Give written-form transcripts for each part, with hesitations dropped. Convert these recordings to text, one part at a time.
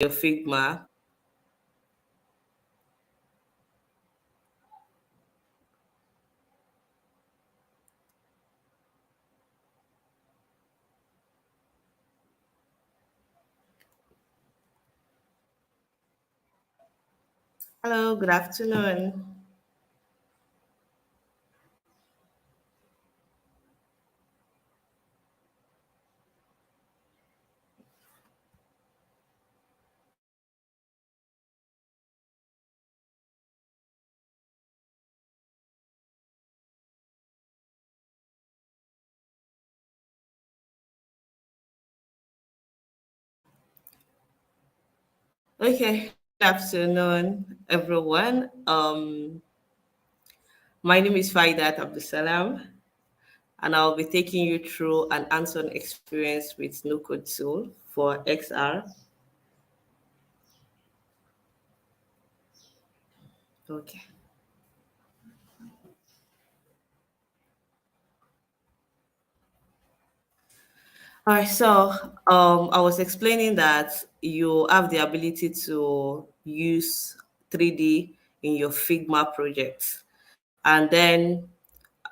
your Figma. Hello, good afternoon. Okay, good afternoon, everyone. My name is Faidat Abdusalam, and I'll be taking you through an hands-on experience with no code tool for XR. Okay. All right, so I was explaining that you have the ability to use 3D in your Figma projects. And then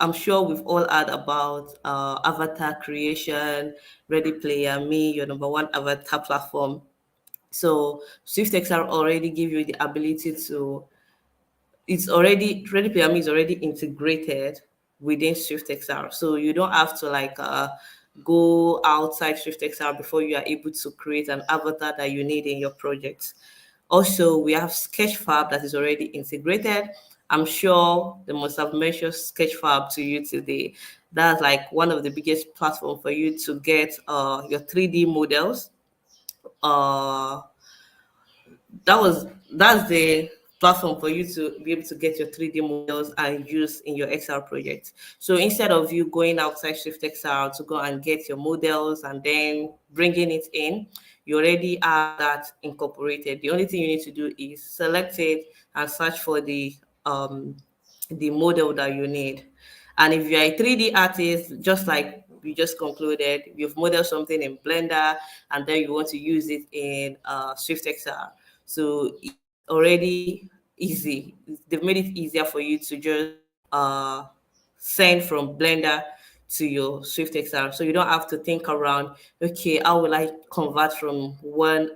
I'm sure we've all heard about avatar creation, Ready Player Me, your number one avatar platform. So SwiftXR already give you the ability to, it's already, Ready Player Me is already integrated within SwiftXR. So you don't have to go outside SwiftXR before you are able to create an avatar that you need in your project. Also, we have Sketchfab that is already integrated. I'm sure they must have mentioned Sketchfab to you today. That's like one of the biggest platform for you to get your 3D models. Uh, that's the platform for you to be able to get your 3D models and use in your XR project. So instead of you going outside Shift XR to go and get your models and then bringing it in, you already have that incorporated. The only thing you need to do is select it and search for the model that you need. And if you're a 3D artist, just like we just concluded, you've modeled something in Blender and then you want to use it in Swift XR. So it's already easy. They've made it easier for you to just uh, send from Blender to your Swift XR. So you don't have to think around, okay, how will I convert from one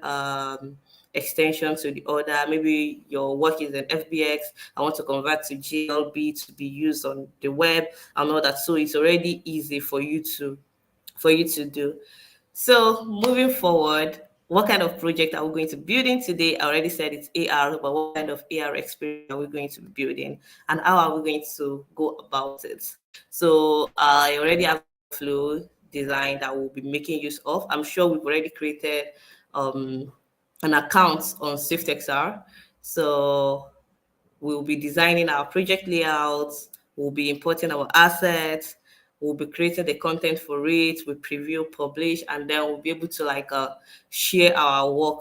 extension to the other? Maybe your work is in FBX. I want to convert to GLB to be used on the web and all that. So it's already easy for you to do. So moving forward, what kind of project are we going to build in today? I already said it's AR, but what kind of AR experience are we going to be building, and how are we going to go about it? So I already have a flow design that we'll be making use of. I'm sure we've already created um, an account on SwiftXR. So we'll be designing our project layouts, we'll be importing our assets, we'll be creating the content for it, we preview, publish, and then we'll be able to share our work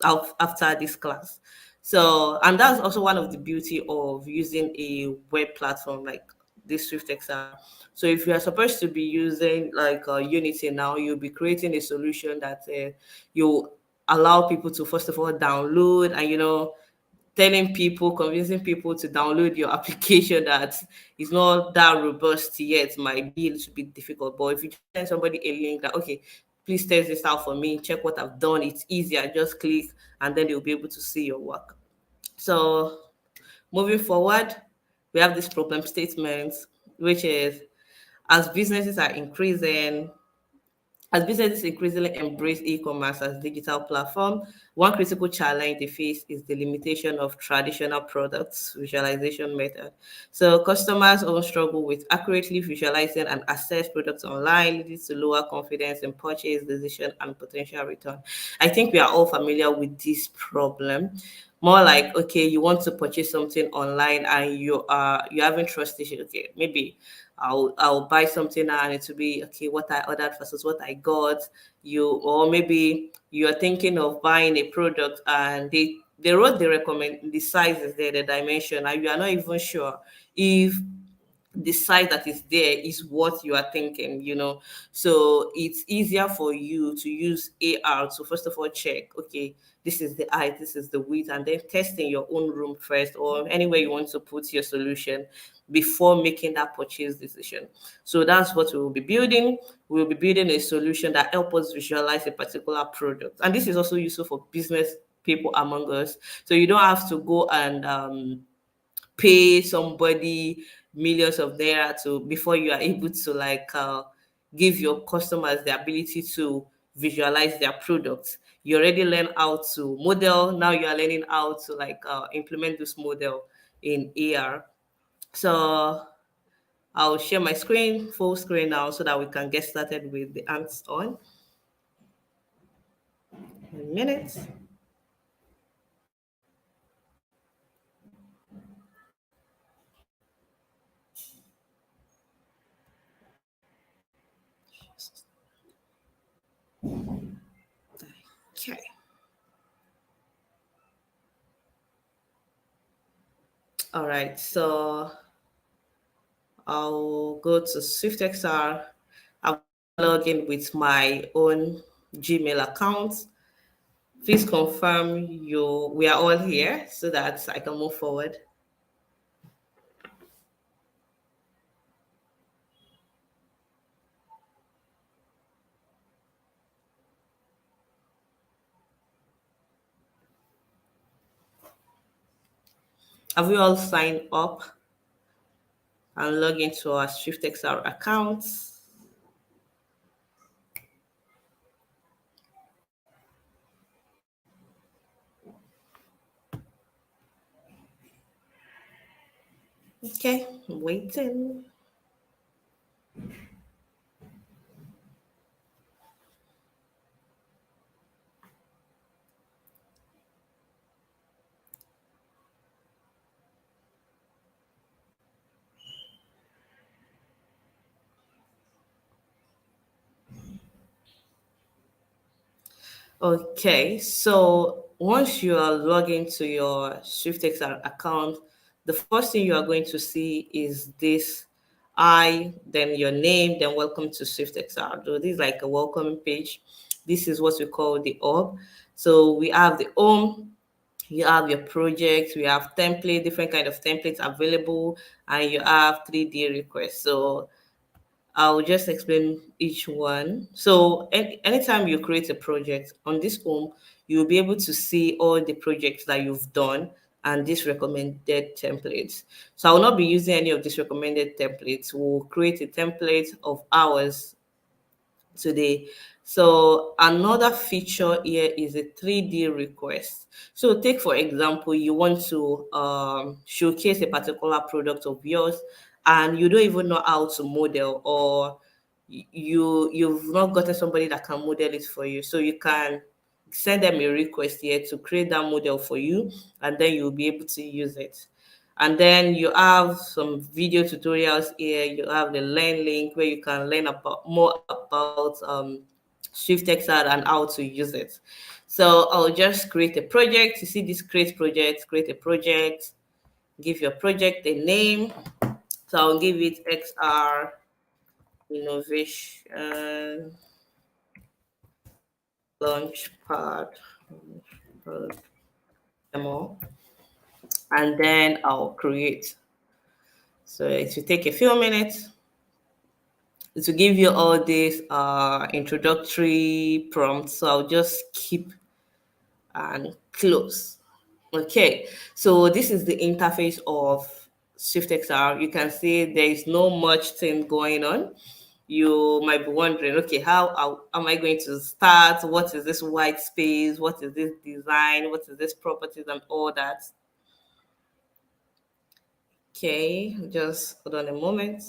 out after this class. So, and that's also one of the beauty of using a web platform like this SwiftXR. So if you are supposed to be using Unity now, you'll be creating a solution that you allow people to first of all download and telling people, convincing people to download your application that is not that robust yet might be a little bit difficult. But if you just send somebody a link that, okay, please test this out for me, check what I've done, it's easier, just click, and then they'll be able to see your work. So moving forward, we have this problem statement, which is as businesses are increasing, as businesses increasingly embrace e-commerce as digital platform, one critical challenge they face is the limitation of traditional products visualization method. So customers often struggle with accurately visualizing and assess products online, leading to lower confidence in purchase decision and potential return. I think we are all familiar with this problem. More like, okay, you want to purchase something online and you haven't trust issues. Okay, maybe I'll buy something now and it will be okay what I ordered versus what I got. Or maybe you're thinking of buying a product and they wrote the sizes there, the dimension, and you are not even sure if the size that is there is what you are thinking. So it's easier for you to use AR to first of all check, okay, this is the height, this is the width, and then test in your own room first or anywhere you want to put your solution before making that purchase decision. So that's what we will be building. We'll be building a solution that helps us visualize a particular product. And this is also useful for business people among us. So you don't have to go and pay somebody millions of naira to before you are able to give your customers the ability to visualize their products. You already learn how to model. Now you are learning how to implement this model in AR. So I'll share my screen, full screen now, so that we can get started with the hands on. A minute. Okay. All right. So I'll go to SwiftXR. I'll log in with my own Gmail account. Please confirm we are all here so that I can move forward. Have we all signed up and log into our SwiftXR accounts? Okay, I'm waiting. Okay, so once you are logged into your SwiftXR account, the first thing you are going to see is this then your name, then welcome to SwiftXR. So this is like a welcoming page. This is what we call the hub. So we have the home, you have your projects, we have template, different kind of templates available, and you have 3D requests. So I'll just explain each one. So anytime you create a project on this home, you'll be able to see all the projects that you've done and these recommended templates. So I will not be using any of these recommended templates. We'll create a template of ours today. So another feature here is a 3D request. So take for example, you want to showcase a particular product of yours and you don't even know how to model, or you've not gotten somebody that can model it for you. So you can send them a request here to create that model for you, and then you'll be able to use it. And then you have some video tutorials here. You have the learn link where you can learn about more about SwiftXR and how to use it. So I'll just create a project. You see this create project, create a project, give your project a name. So I'll give it XR Innovation Launchpad demo, and then I'll create. So it will take a few minutes to give you all these introductory prompts. So I'll just keep and close. Okay, so this is the interface of SwiftXR. You can see there is no much thing going on. You might be wondering, okay, how am I going to start? What is this white space? What is this design? What is this properties and all that? Okay, just hold on a moment.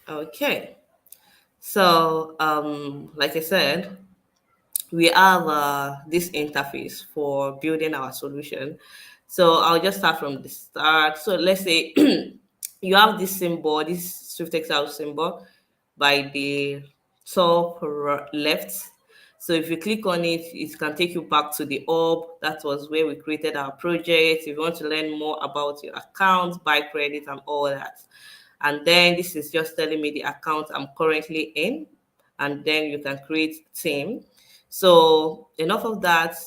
Okay, so like I said, we have this interface for building our solution. So I'll just start from the start. So let's say you have this symbol, this SwiftXR symbol by the top left. So if you click on it, it can take you back to the hub. That was where we created our project. If you want to learn more about your account, buy credit and all that. And then this is just telling me the account I'm currently in. And then you can create team. So enough of that.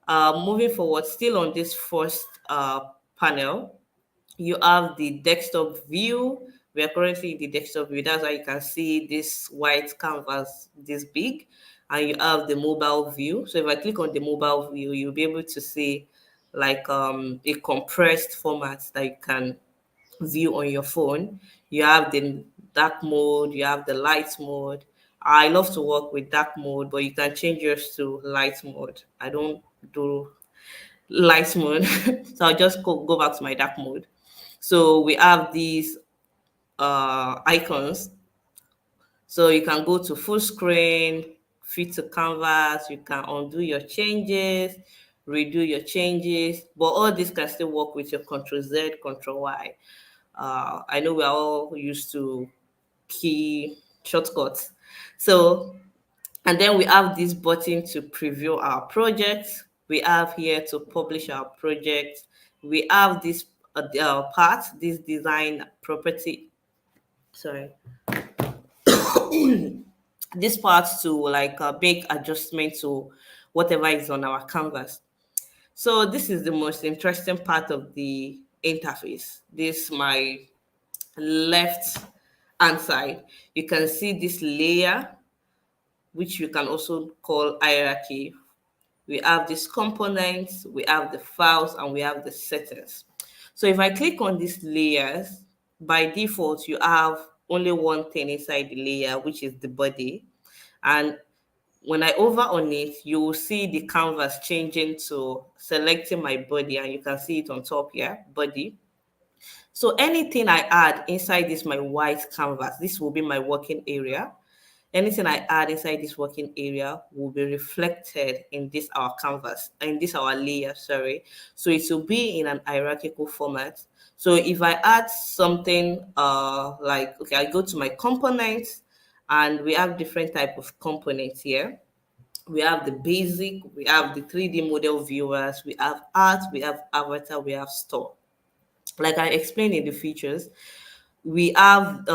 Moving forward, still on this first panel, you have the desktop view. We are currently in the desktop view. That's why you can see this white canvas this big. And you have the mobile view. So if I click on the mobile view, you'll be able to see like a compressed format that you can view on your phone. You have the dark mode, you have the light mode. I love to work with dark mode, but you can change yours to light mode. I don't do light mode, so I'll just go back to my dark mode. So we have these icons. So you can go to full screen, fit to canvas, you can undo your changes, redo your changes, but all this can still work with your Control Z, Control Y. I know we're all used to key shortcuts. So, and then we have this button to preview our project. We have here to publish our project. We have this part, this design property, sorry, this part to like make adjustment to whatever is on our canvas. So this is the most interesting part of the interface. This my left hand side. You can see this layer, which you can also call hierarchy. We have these components, we have the files, and we have the settings. So if I click on these layers, by default, you have only one thing inside the layer, which is the body. And when I hover on it, you will see the canvas changing to selecting my body, and you can see it on top here, body. So anything I add inside this my white canvas, this will be my working area. Anything I add inside this working area will be reflected in this our canvas, in this our layer, sorry. So it will be in an hierarchical format. So if I add something like, okay, I go to my components, and we have different type of components here. We have the basic, we have the 3D model viewers, we have art, we have avatar, we have store. Like I explained in the features, we have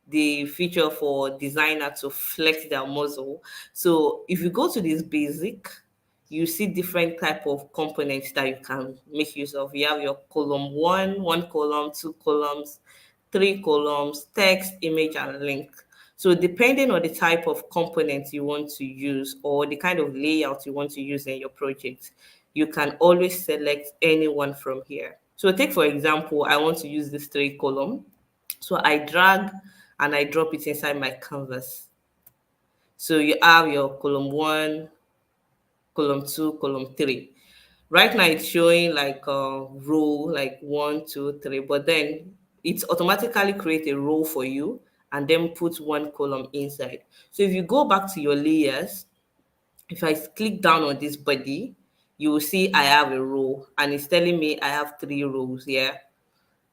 the feature for designer to flex their muzzle. So if you go to this basic, you see different type of components that you can make use of. You have your column one column, two columns, three columns, text, image, and link. So depending on the type of component you want to use or the kind of layout you want to use in your project, you can always select anyone from here. So take for example, I want to use this three column. So I drag and I drop it inside my canvas. So you have your column one, column two, column three. Right now it's showing like a row, like one, two, three, but then it automatically create a row for you and then put one column inside. So if you go back to your layers, if I click down on this body, you will see I have a row and it's telling me I have three rows here.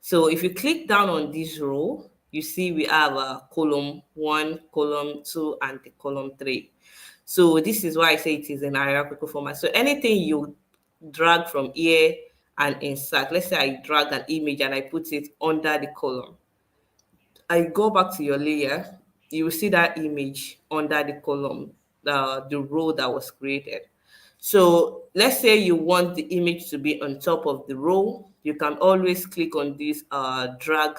So if you click down on this row, you see we have a column one, column two, and the column three. So this is why I say it is in hierarchical format. So anything you drag from here and insert, let's say I drag an image and I put it under the column. I go back to your layer, you will see that image under the column, the row that was created. So let's say you want the image to be on top of the row. You can always click on this drag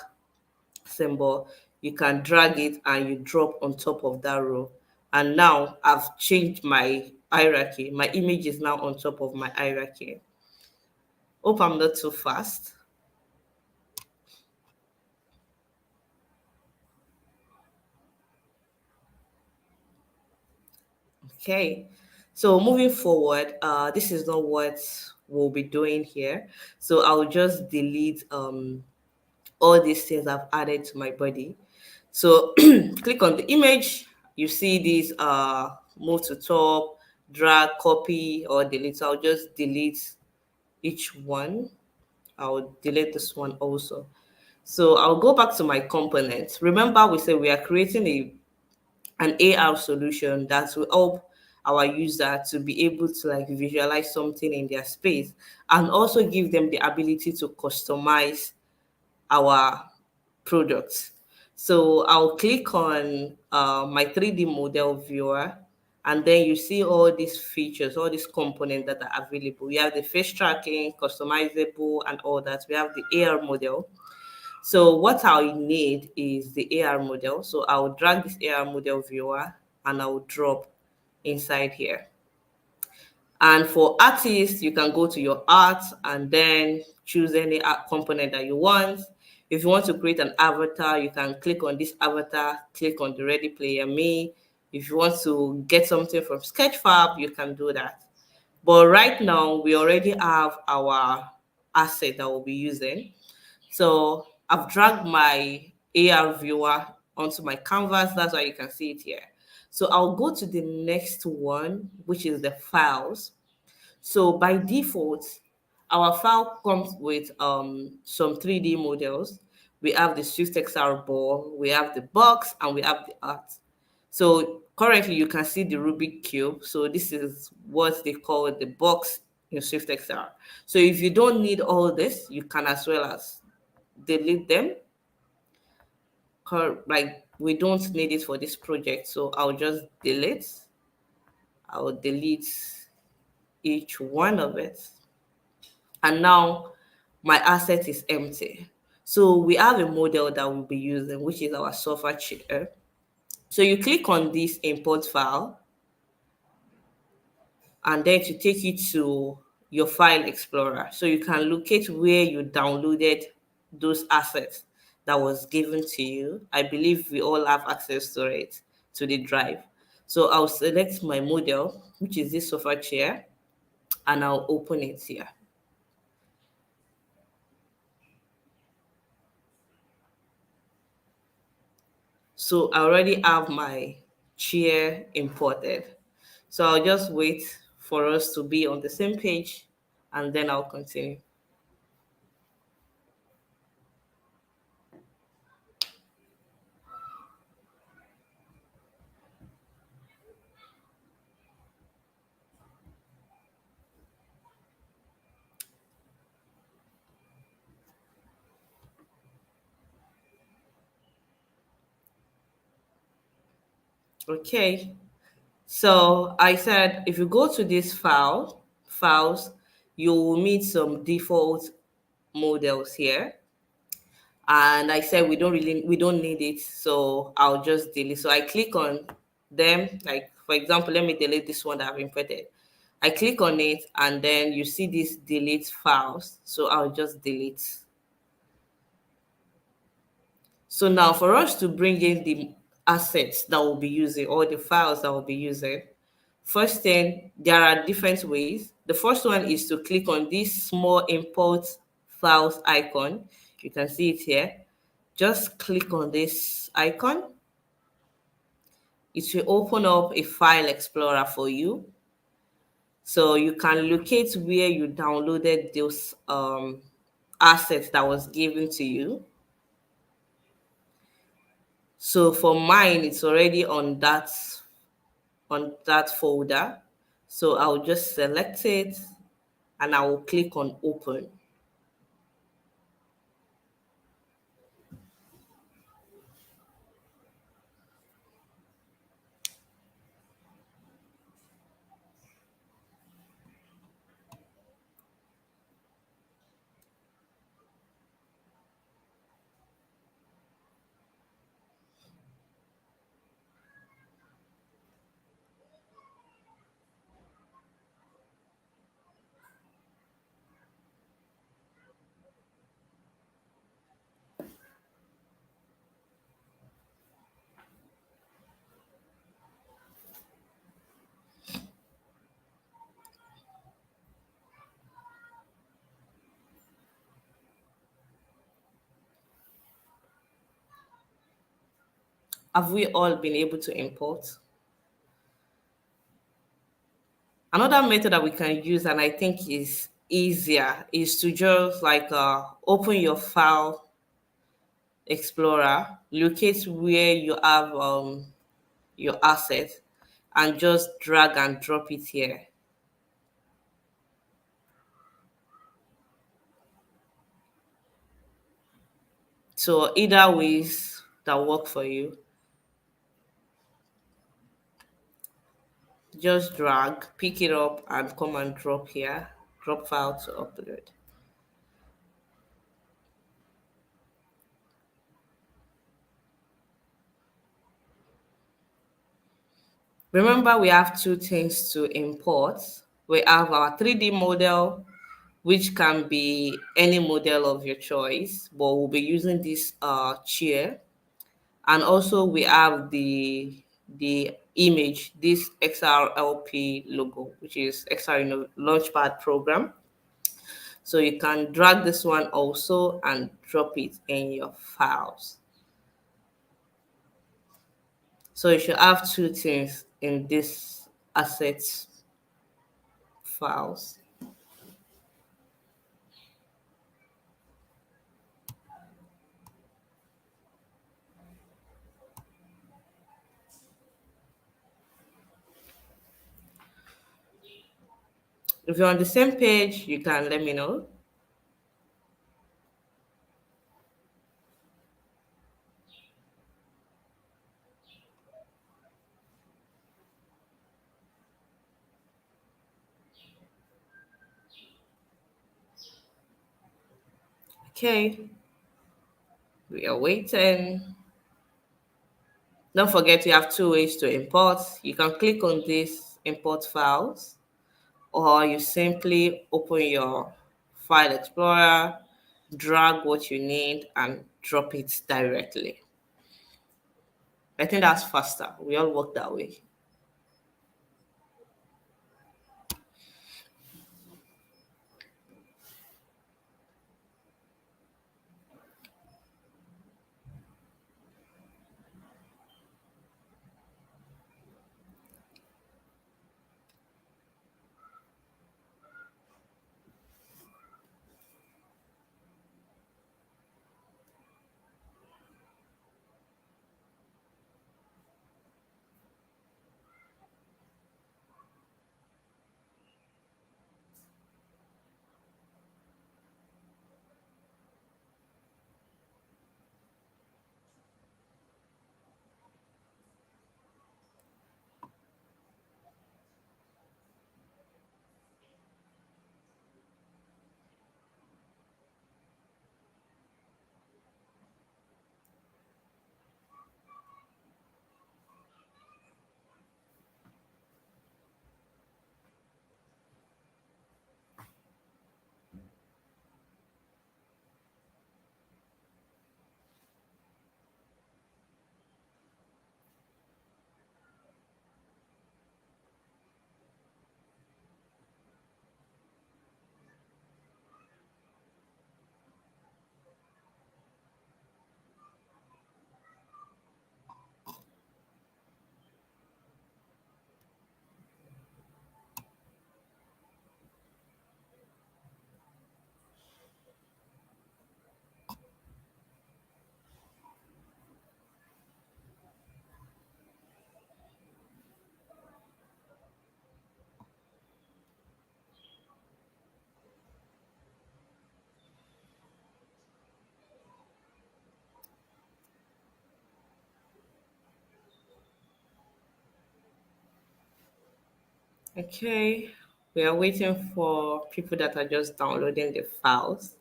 symbol. You can drag it and you drop on top of that row. And now I've changed my hierarchy. My image is now on top of my hierarchy. Hope I'm not too fast. Okay, so moving forward, this is not what we'll be doing here. So I'll just delete all these things I've added to my body. So click on the image, you see these move to top, drag, copy, or delete. So I'll just delete each one. I'll delete this one also. So I'll go back to my components. Remember, we said we are creating an AR solution that will help our user to be able to like visualize something in their space and also give them the ability to customize our products. So I'll click on my 3D model viewer, and then you see all these features, all these components that are available. We have the face tracking, customizable, and all that. We have the AR model. So what I need is the AR model. So I'll drag this AR model viewer and I'll drop inside here. And for artists, you can go to your art and then choose any art component that you want. If you want to create an avatar, you can click on this avatar, click on the Ready Player Me. If you want to get something from Sketchfab, you can do that. But right now, we already have our asset that we'll be using. So I've dragged my AR viewer onto my canvas. That's why you can see it here. So I'll go to the next one, which is the files. So by default, our file comes with some 3D models. We have the Swift XR ball, we have the box, and we have the art. So currently you can see the Rubik cube. So this is what they call the box in Swift XR. So if you don't need all this, you can as well as delete them. Like we don't need it for this project. So I'll just delete. I'll delete each one of it. And now my asset is empty. So we have a model that we'll be using, which is our software chair. So you click on this import file, and then to take you to your file explorer. So you can locate where you downloaded those assets that was given to you. I believe we all have access to it, to the drive. So I'll select my model, which is this software chair, and I'll open it here. So I already have my chair imported. So I'll just wait for us to be on the same page and then I'll continue. Okay. So I said if you go to this files, you will meet some default models here. And I said we don't need it, so I'll just delete. So I click on them, like for example, let me delete this one that I've imported. I click on it and then you see this delete files. So I'll just delete. So now for us to bring in the assets that we'll be using or the files that we'll be using, first thing, there are different ways. The first one is to click on this small import files icon. You can see it here. Just click on this icon. It will open up a file explorer for you. So you can locate where you downloaded those assets that was given to you. So for mine, it's already on that folder. So I'll just select it and I will click on open. Have we all been able to import? Another method that we can use, and I think is easier, is to just like open your file explorer, locate where you have your asset, and just drag and drop it here. So either ways that work for you, just drag, pick it up, and come and drop here. Drop file to upload. Remember, we have two things to import. We have our 3D model, which can be any model of your choice, but we'll be using this chair. And also we have the image, this XRLP logo, which is Launchpad program. So you can drag this one also and drop it in your files. So you should have two things in this assets files. If you're on the same page, you can let me know. Okay, we are waiting. Don't forget you have two ways to import. You can click on this import files, or you simply open your file explorer, drag what you need, and drop it directly. I think that's faster. We all work that way. Okay, we are waiting for people that are just downloading the files.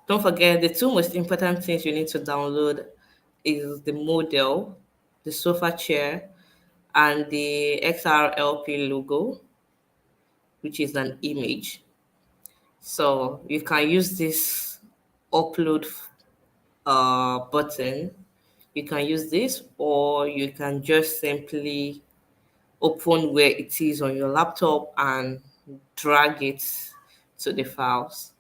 Don't forget the two most important things you need to download is the model, the sofa chair, and the XRLP logo, which is an image. So you can use this upload button. You can use this, or you can just simply open where it is on your laptop and drag it to the files.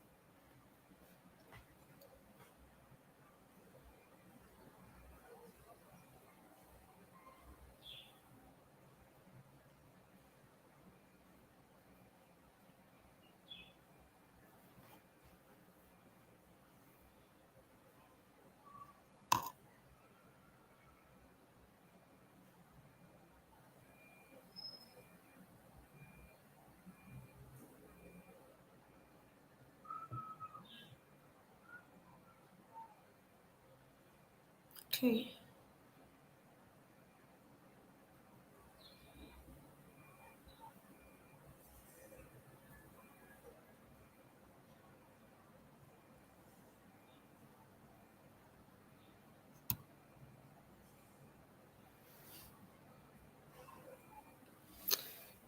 Okay.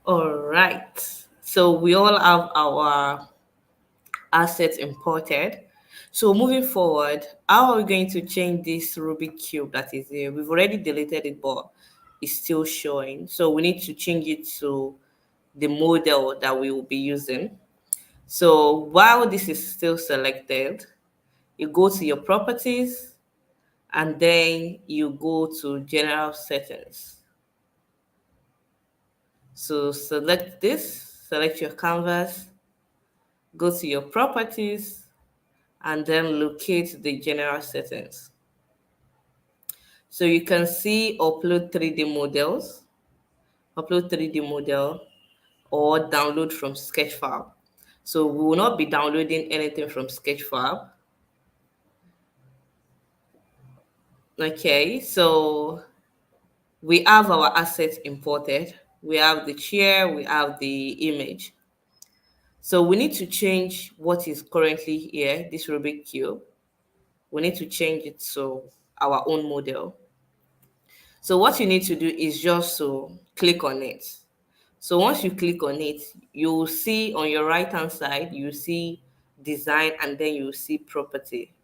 All right. So we all have our assets imported. So moving forward, how are we going to change this Rubik cube that is here? We've already deleted it, but it's still showing. So we need to change it to the model that we will be using. So while this is still selected, you go to your properties and then you go to general settings. So select this, select your canvas, go to your properties, and then locate the general settings. So you can see upload 3D models, upload 3D model, or download from Sketchfab. So we will not be downloading anything from Sketchfab. Okay, so we have our assets imported. We have the chair, we have the image. So we need to change what is currently here, this Rubik cube. We need to change it to our own model. So what you need to do is just to click on it. So once you click on it, you'll see on your right hand side, you see design and then you see property.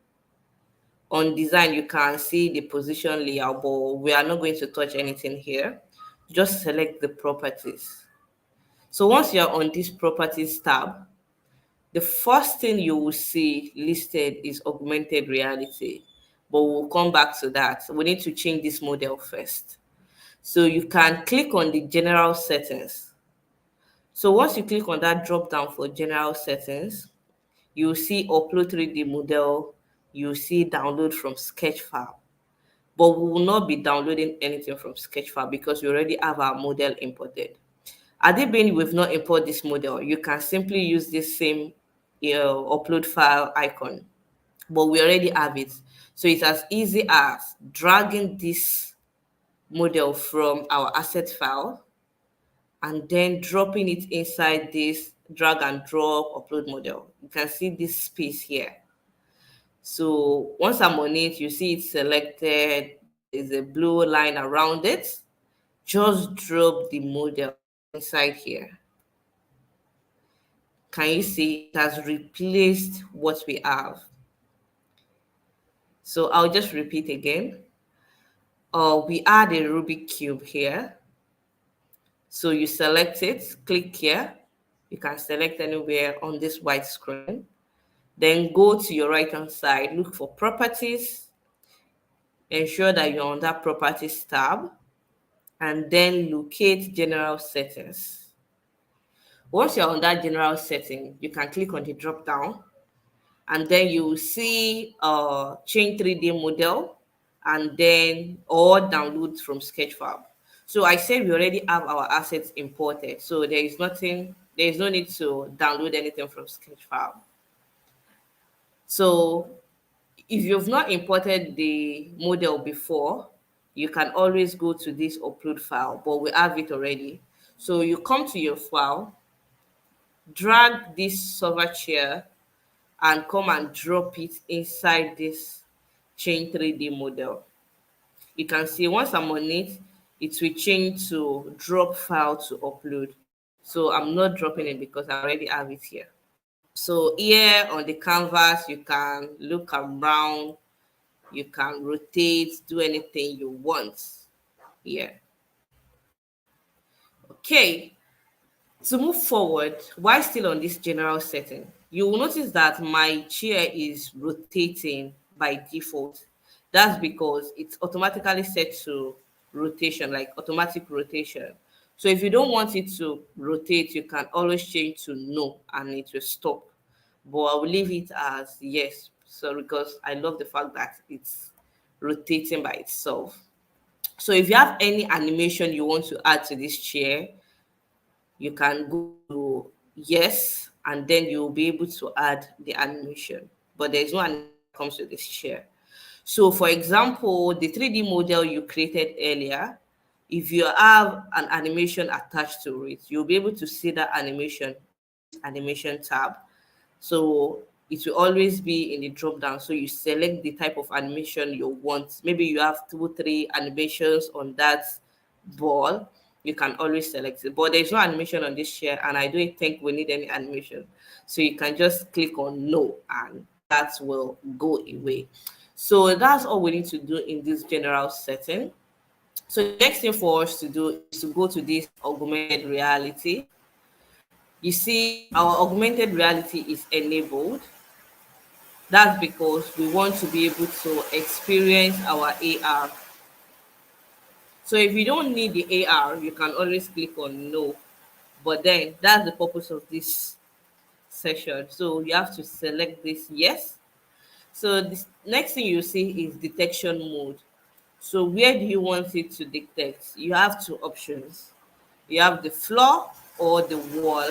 On design, you can see the position layout, but we are not going to touch anything here. Just select the properties. So once you're on this properties tab, the first thing you will see listed is augmented reality, but we'll come back to that. We need to change this model first. So you can click on the general settings. So once you click on that drop down for general settings, you'll see upload 3D model, you'll see download from Sketchfab. But we will not be downloading anything from Sketchfab because we already have our model imported. Had it been we've not imported this model, you can simply use this same upload file icon, but we already have it. So it's as easy as dragging this model from our asset file and then dropping it inside this drag and drop upload model. You can see this space here. So once I'm on it, you see it's selected. There's a blue line around it. Just drop the model inside here. Can you see it has replaced what we have? So I'll just repeat again. We add a Rubik cube here. So you select it, click here. You can select anywhere on this white screen. Then go to your right hand side, look for properties, ensure that you're on that properties tab, and then locate general settings. Once you're on that general setting, you can click on the drop down and then you will see change 3D model and then or download from Sketchfab. So I said we already have our assets imported, so there is no need to download anything from Sketchfab. So if you've not imported the model before, you can always go to this upload file, but we have it already. So you come to your file, drag this server chair and come and drop it inside this chain 3D model. You can see once I'm on it, it will change to drop file to upload. So I'm not dropping it because I already have it here. So here on the canvas, you can look around, you can rotate, do anything you want here. Okay, to move forward, while still on this general setting, you will notice that my chair is rotating by default. That's because it's automatically set to rotation, like automatic rotation. So if you don't want it to rotate, you can always change to no and it will stop. But I will leave it as yes. So because I love the fact that it's rotating by itself. So if you have any animation you want to add to this chair, you can go to yes, and then you'll be able to add the animation. But there's no animation that comes with this chair. So, for example, the 3D model you created earlier, if you have an animation attached to it, you'll be able to see that animation on this animation tab. So it will always be in the drop down. So you select the type of animation you want. Maybe you have two, three animations on that ball. You can always select it. But there's no animation on this chair, and I don't think we need any animation. So you can just click on no, and that will go away. So that's all we need to do in this general setting. So the next thing for us to do is to go to this augmented reality. You see, our augmented reality is enabled. That's because we want to be able to experience our AR. So if you don't need the AR, you can always click on no. But then that's the purpose of this session. So you have to select this yes. So this next thing you see is detection mode. So where do you want it to detect? You have two options. You have the floor or the wall.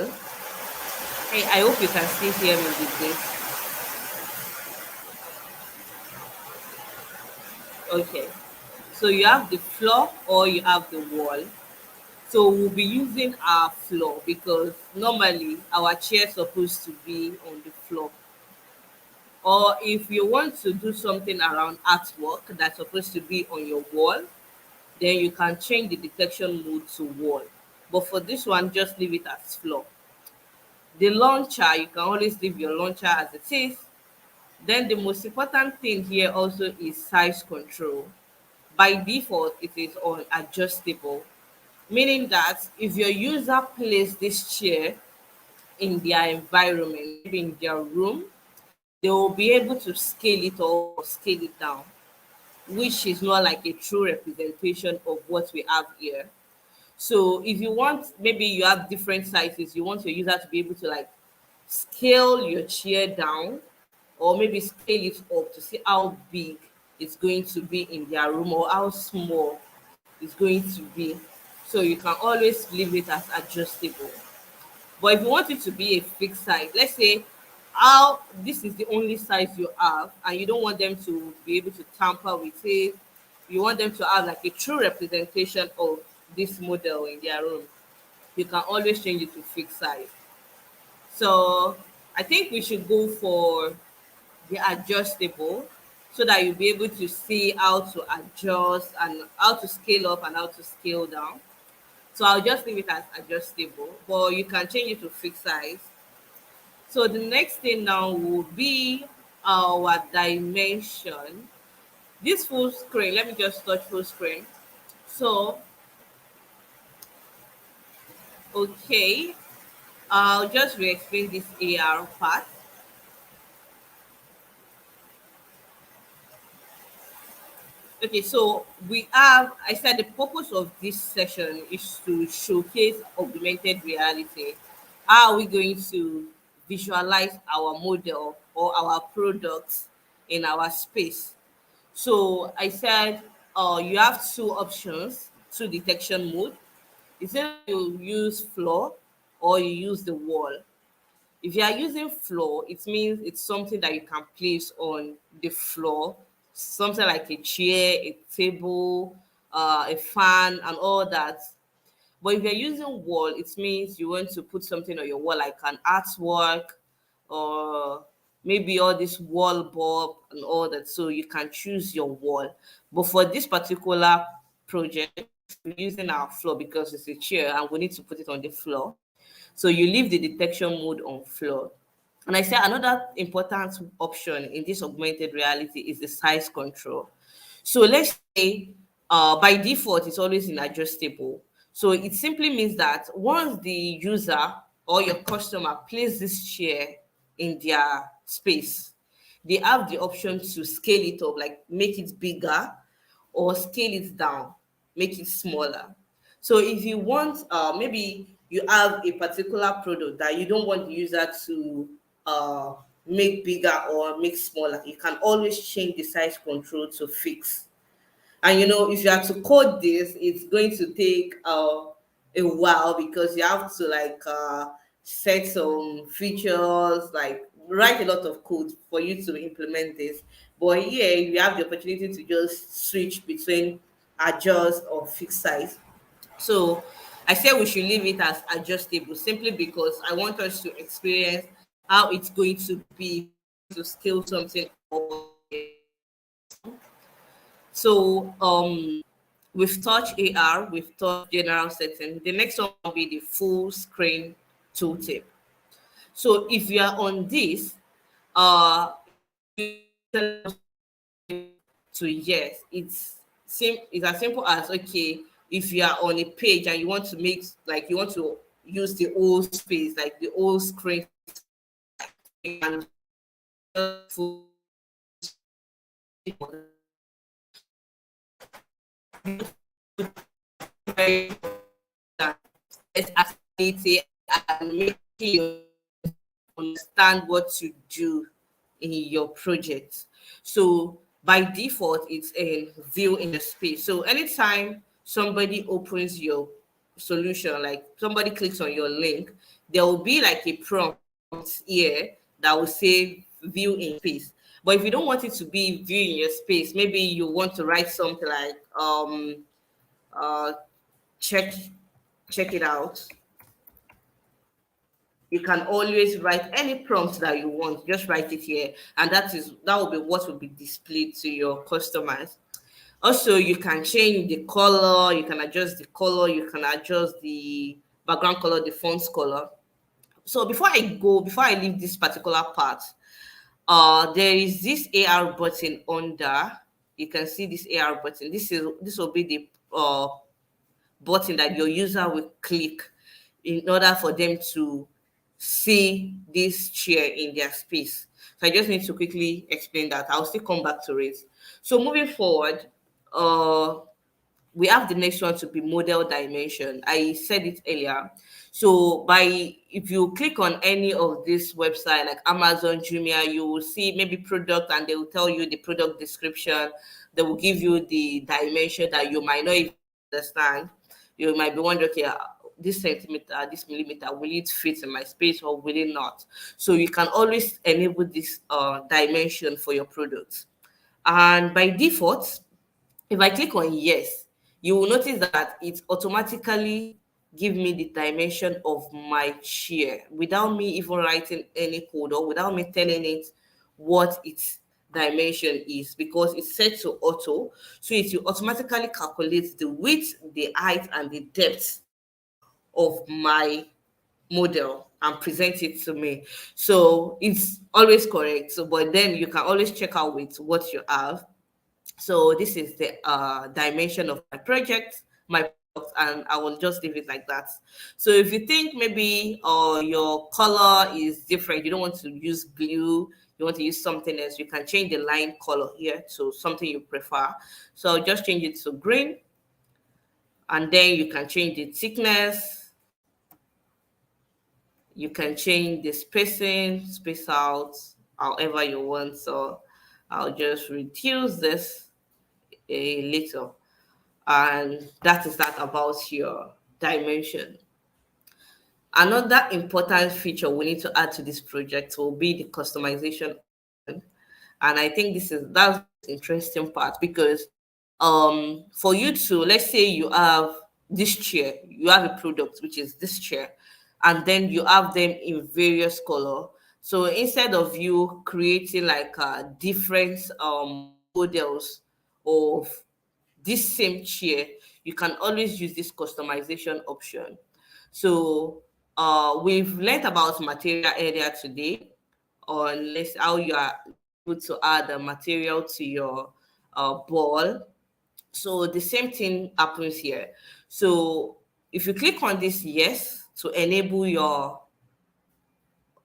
Hey, I hope you can still hear me with this. Okay. So you have the floor or you have the wall. So we'll be using our floor because normally our chair is supposed to be on the floor. Or if you want to do something around artwork that's supposed to be on your wall, then you can change the detection mode to wall. But for this one, just leave it as floor. The launcher, you can always leave your launcher as it is. Then the most important thing here also is size control. By default, it is on adjustable, meaning that if your user place this chair in their environment, maybe in their room, they will be able to scale it up or scale it down, which is not like a true representation of what we have here. So if you want, maybe you have different sizes, you want your user to be able to like scale your chair down or maybe scale it up to see how big it's going to be in their room or how small it's going to be. So you can always leave it as adjustable. But if you want it to be a fixed size, let's say how this is the only size you have and you don't want them to be able to tamper with it, you want them to have like a true representation of this model in their room, you can always change it to fixed size. So I think we should go for the adjustable so that you'll be able to see how to adjust and how to scale up and how to scale down. So I'll just leave it as adjustable, but you can change it to fixed size. So the next thing now will be our dimension. This full screen, let me just touch full screen. So, okay, I'll just re-explain this AR part. Okay, so we have, I said the purpose of this session is to showcase augmented reality. How are we going to visualize our model or our products in our space? So I said you have two options, two detection mode. It's either you use floor or you use the wall. If you are using floor, it means it's something that you can place on the floor, something like a chair, a table, a fan, and all that. But if you're using wall, it means you want to put something on your wall, like an artwork or maybe all this wall bulb and all that. So you can choose your wall. But for this particular project, we're using our floor because it's a chair and we need to put it on the floor. So you leave the detection mode on floor. And I say another important option in this augmented reality is the size control. So let's say by default it's always in adjustable. So it simply means that once the user or your customer place this chair in their space, they have the option to scale it up, like make it bigger or scale it down, make it smaller. So if you want, maybe you have a particular product that you don't want the user to uh, make bigger or make smaller, you can always change the size control to fix. And if you have to code this, it's going to take a while because you have to like set some features, like write a lot of code for you to implement this. But here you have the opportunity to just switch between adjust or fixed size. So I say we should leave it as adjustable simply because I want us to experience how it's going to be to scale something up. So we've touched AR, we've touched general setting. The next one will be the full screen tooltip. So if you are on this, to yes, it's as simple as okay, if you are on a page and you want to make like you want to use the old space, like the old screen and full accessibility and making you understand what to do in your project. So by default, it's a view in the space. So anytime somebody opens your solution, like somebody clicks on your link, there will be like a prompt here that will say view in space. But if you don't want it to be view in your space, maybe you want to write something like uh check check it out. You can always write any prompt that you want, just write it here, and that will be what will be displayed to your customers. Also, you can change the color, you can adjust the color, you can adjust the background color, the font color. So before I leave this particular part, there is this AR button under. You can see this AR button. This will be the button that your user will click in order for them to see this chair in their space. So I just need to quickly explain that. I'll still come back to it. So moving forward, uh, we have the next one to be model dimension. I said it earlier. So by if you click on any of this website like Amazon, Jumia, you will see maybe product and they will tell you the product description. They will give you the dimension that you might not even understand. You might be wondering, okay, this centimeter, this millimeter, will it fit in my space or will it not? So you can always enable this dimension for your products. And by default, if I click on yes, you will notice that it automatically give me the dimension of my chair without me even writing any code or without me telling it what its dimension is, because it's set to auto. So it will automatically calculate the width, the height, and the depth of my model and present it to me. So it's always correct. So, but then you can always check out with what you have. So this is the dimension of my project, my product, and I will just leave it like that. So if you think maybe your color is different, you don't want to use blue, you want to use something else, you can change the line color here to something you prefer. So I'll just change it to green, and then you can change the thickness, you can change the spacing, space out, however you want. So I'll just reduce this a little, and that is that about your dimension. Another important feature we need to add to this project will be the customization option. And I think that's the interesting part, because for you to, let's say you have this chair, you have a product which is this chair, and then you have them in various color. So instead of you creating like different models of this same chair, you can always use this customization option. So we've learned about material earlier today, on how you are able to add a material to your ball. So the same thing happens here. So if you click on this yes to enable your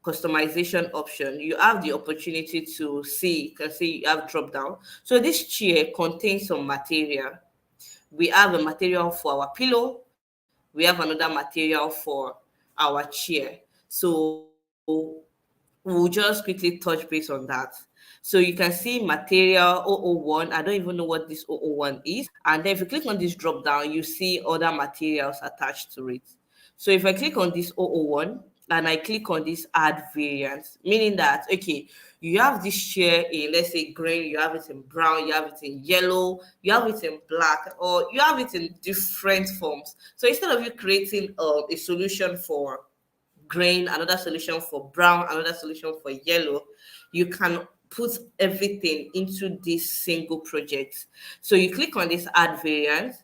customization option, you have the opportunity to see, you can see you have drop down. So this chair contains some material. We have a material for our pillow, we have another material for our chair. So we'll just quickly touch base on that. So you can see material 001. I don't even know what this 001 is. And then if you click on this drop down, you see other materials attached to it. So if I click on this 001, and I click on this add variant, meaning that, okay, you have this chair in, let's say, green, you have it in brown, you have it in yellow, you have it in black, or you have it in different forms. So instead of you creating a solution for green, another solution for brown, another solution for yellow, you can put everything into this single project. So you click on this add variant,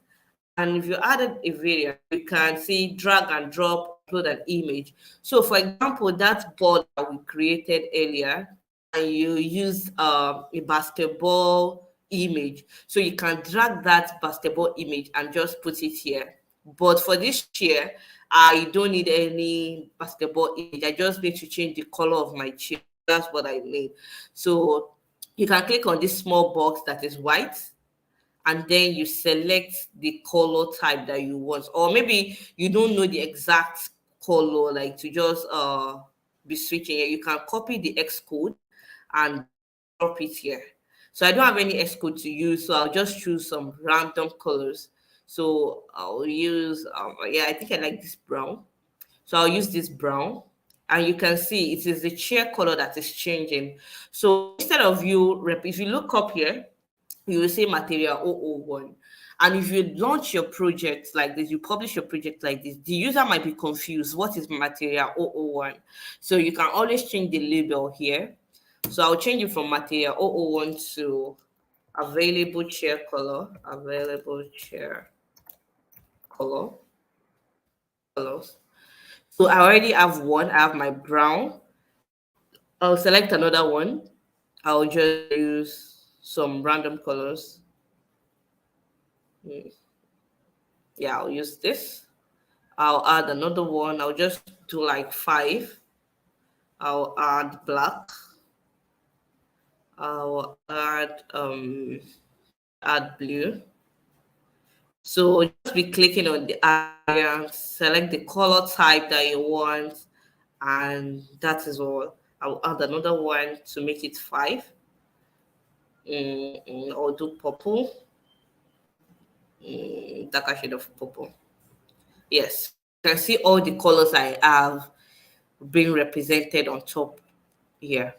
and if you added a variant, you can see drag and drop, upload an image. So for example, that board that we created earlier, and you use a basketball image. So you can drag that basketball image and just put it here. But for this chair, I don't need any basketball image. I just need to change the color of my chair. That's what I need. So you can click on this small box that is white, and then you select the color type that you want. Or maybe you don't know the exact color, like to just be switching it. You can copy the X code and drop it here. So I don't have any X code to use, so I'll just choose some random colors. So I'll use yeah, I think I like this brown. So I'll use this brown, and you can see it is the chair color that is changing. So instead of if you look up here, you will say material 001. And if you launch your project like this, you publish your project like this, the user might be confused. What is material 001? So you can always change the label here. So I'll change it from material 001 to available chair color, available chair color, colors. So I already have one. I have my brown. I'll select another one. I'll just use some random colors. Yeah, I'll use this. I'll add another one. I'll just do like 5. I'll add black. I'll add blue. So just be clicking on the area, select the color type that you want, and that is all. I'll add another one to make it 5. I'll do purple, darker shade of purple. Yes, you can see all the colors I have being represented on top here.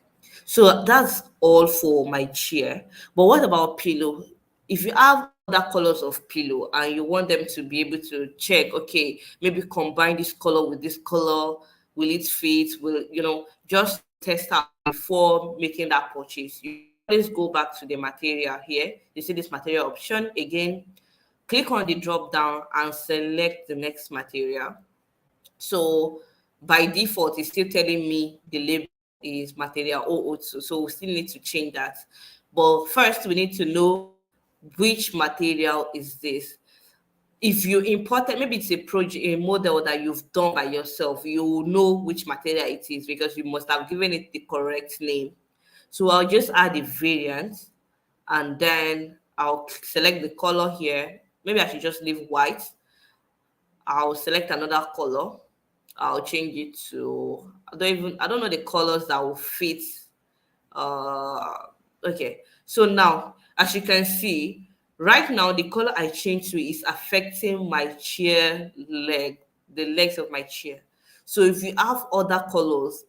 So that's all for my chair. But what about pillow? If you have other colors of pillow and you want them to be able to check, okay, maybe combine this color with this color, will it fit? Will just test out before making that purchase? You always go back to the material here. You see this material option again. Click on the drop down and select the next material. So by default, it's still telling me the label is material 002. So we still need to change that. But first, we need to know which material is this. If you imported, maybe it's a model that you've done by yourself, you will know which material it is because you must have given it the correct name. So I'll just add a variant, and then I'll select the color here. Maybe I should just leave white. I'll select another color. I'll change it to I don't know the colors that will fit. Uh okay. So now, as you can see, right now the color I changed to is affecting my chair leg, the legs of my chair. So if you have other colors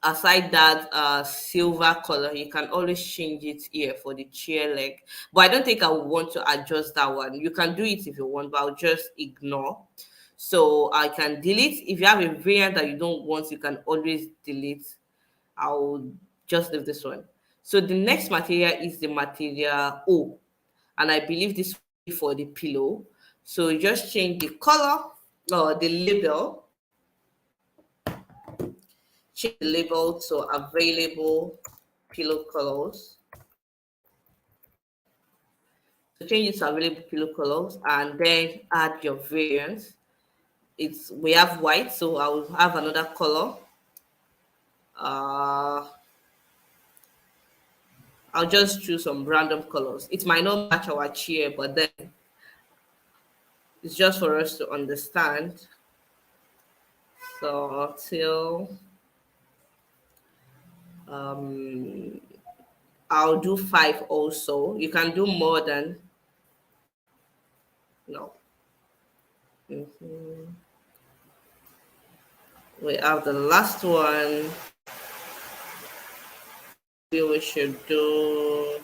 aside that silver color, you can always change it here for the chair leg. But I don't think I would want to adjust that one. You can do it if you want, but I'll just ignore. So I can delete. If you have a variant that you don't want, you can always delete. I'll just leave this one. So the next material is the material O, and I believe this will be for the pillow. So you just change the color or the label. Change the label to available pillow colors. So change it to available pillow colors and then add your variants. We have white, so I will have another color. Uh, I'll just choose some random colors. It might not match our chair, but then it's just for us to understand. So till um, I'll do 5 also. You can do more than no. We have the last one. We should do.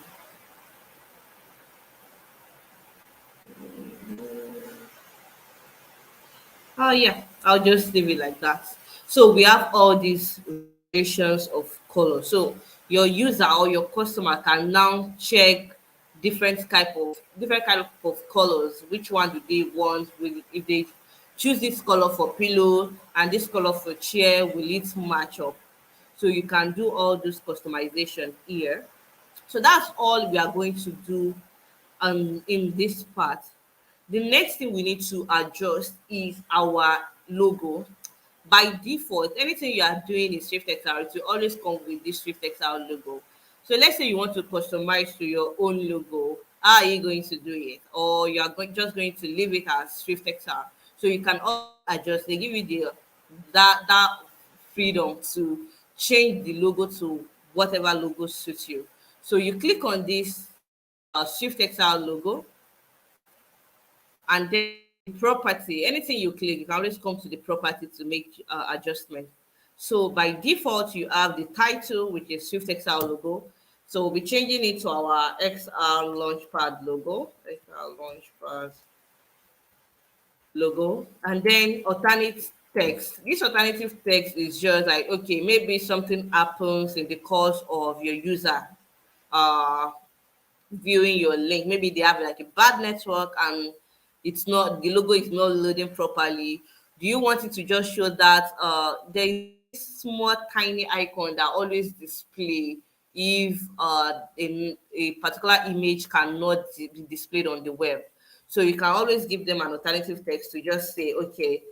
Oh yeah, I'll just leave it like that. So we have all these variations of color. So your user or your customer can now check different kind of colors. Which one do they want? Will if they choose this color for pillow and this color for chair, will it match up? So you can do all those customization here. So that's all we are going to do in this part. The next thing we need to adjust is our logo. By default, anything you are doing in SwiftXR, it will always come with this SwiftXR logo. So let's say you want to customize to your own logo. How are you going to do it? Or you are just going to leave it as SwiftXR. So you can always adjust. They give you that freedom to change the logo to whatever logo suits you. So you click on this SwiftXR logo, and then property, anything you click, you can always come to the property to make adjustment. So by default, you have the title, which is Swift XR logo. So we'll be changing it to our XR Launchpad logo, XR Launchpad logo, and then alternate text. This alternative text is just like, okay, maybe something happens in the course of your user uh viewing your link. Maybe they have like a bad network and the logo is not loading properly. Do you want it to just show that there is this small tiny icon that always display if a particular image cannot be displayed on the web? So you can always give them an alternative text to just say, okay,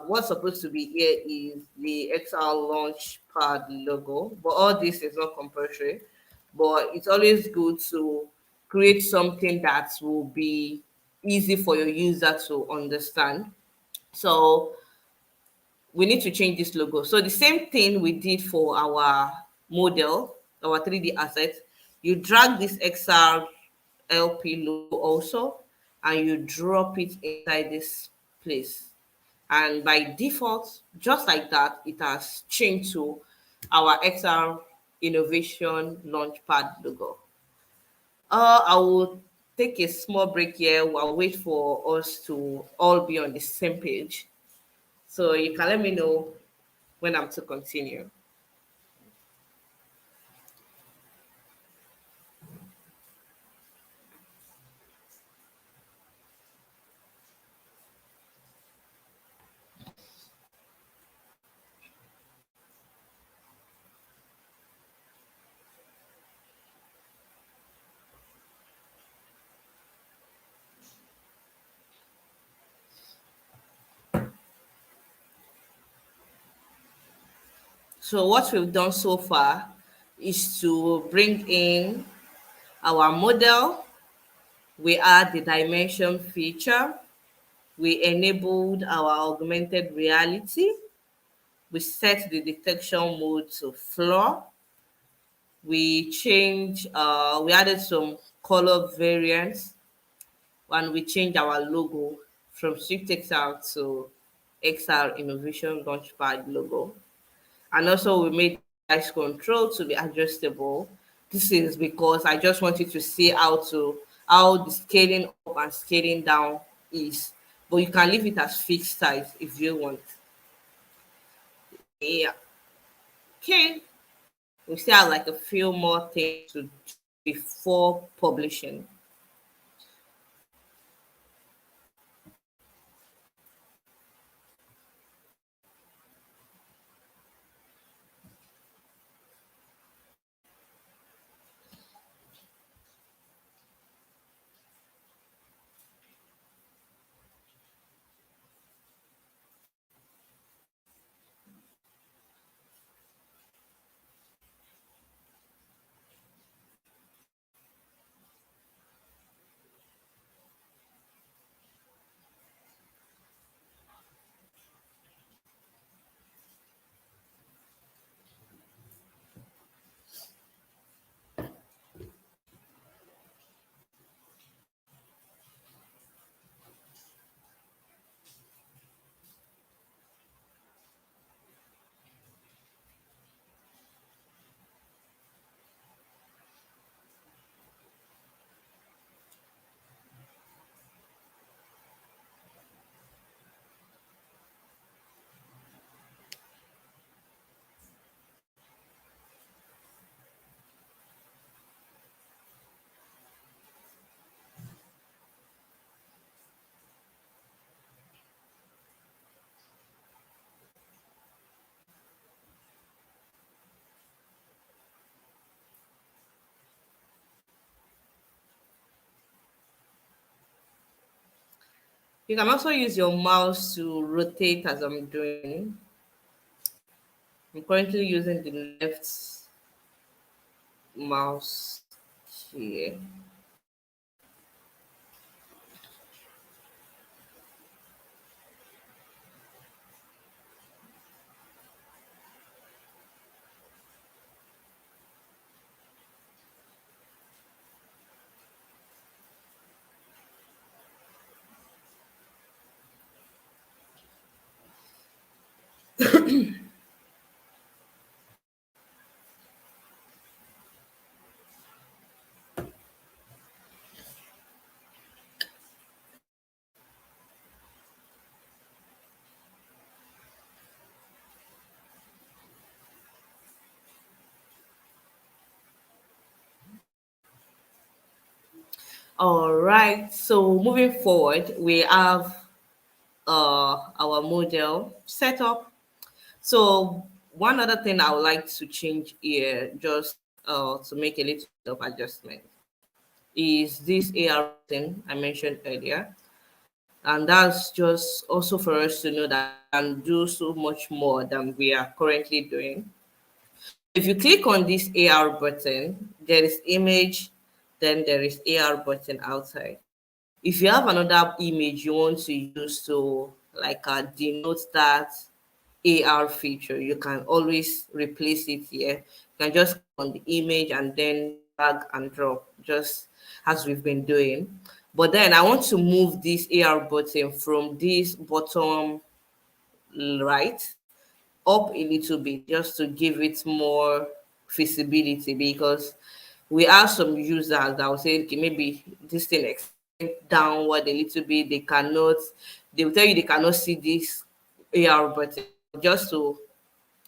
what's supposed to be here is the XR Launchpad logo, but all this is not compulsory. But it's always good to create something that will be easy for your user to understand. So we need to change this logo. So the same thing we did for our model, our 3D asset, you drag this XRLP logo also, and you drop it inside this place. And by default, just like that, it has changed to our XR Innovation Launchpad logo. I will take a small break here. I'll wait for us to all be on the same page. So you can let me know when I'm to continue. So what we've done so far is to bring in our model. We add the dimension feature. We enabled our augmented reality. We set the detection mode to floor. We added some color variants, and we changed our logo from Swift XR to XR Innovation Launchpad logo. And also we made device control to be adjustable. This is because I just wanted to see how the scaling up and scaling down is. But you can leave it as fixed size if you want. Yeah. Okay. We still have like a few more things to do before publishing. You can also use your mouse to rotate as I'm doing. I'm currently using the left mouse here. All right. So moving forward, we have our model set up. So one other thing I would like to change here, just to make a little bit of adjustment, is this AR thing I mentioned earlier. And that's just also for us to know that we can do so much more than we are currently doing. If you click on this AR button, there is image, then there is AR button outside. If you have another image you want to use to like denote that AR feature, you can always replace it here. You can just click on the image and then drag and drop, just as we've been doing. But then I want to move this AR button from this bottom right up a little bit just to give it more visibility, because we have some users that will say, okay, maybe this thing extend downward a little bit. They will tell you they cannot see this AR button, just to